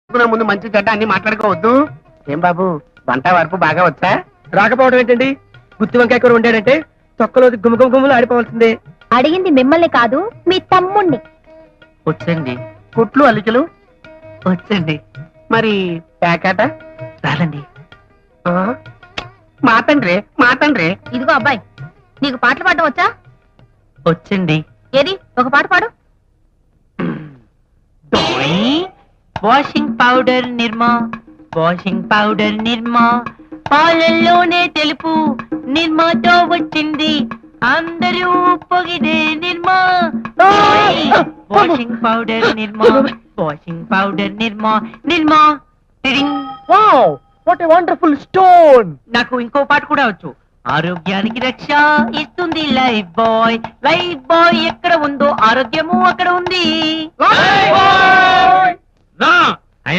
ముందు మంచి చెడ్డ అన్ని మాట్లాడుకోవద్దు. ఏం బాబు వంట వరపు బాగా వచ్చా? రాకపోవడం ఏంటండి? గుత్తి వంకాయ కూర వండాడంటే తొక్కలో గుమ్మగుమ్మలు ఆడిపోవాల్సిందే. అడిగింది మిమ్మల్ని కాదు మీ తమ్ముణ్ణి. వచ్చండి. కుట్లు అల్లికలు వచ్చండి. మరి ప్యాకాట రాదండి. మాతండ్రే ఇదిగో అబ్బాయి, నీకు పాటలు పాడడం వచ్చా? వచ్చండి. ఏది ఒక పాట పాడు. Washing powder Nirma, washing powder Nirma, పాలల్లోనే తెలుపు నిర్మాతో వచ్చింది, అందరూ పొగిడే Nirma. Washing powder Nirma, washing powder Nirma, Nirma. Wow, what a wonderful stone. నాకు ఇంకో పాట కూడా వచ్చు. ఆరోగ్యానికి రక్ష ఇస్తుంది లైఫ్ బాయ్, లైఫ్ బాయ్ ఎక్కడ ఉందో ఆరోగ్యము అక్కడ ఉంది.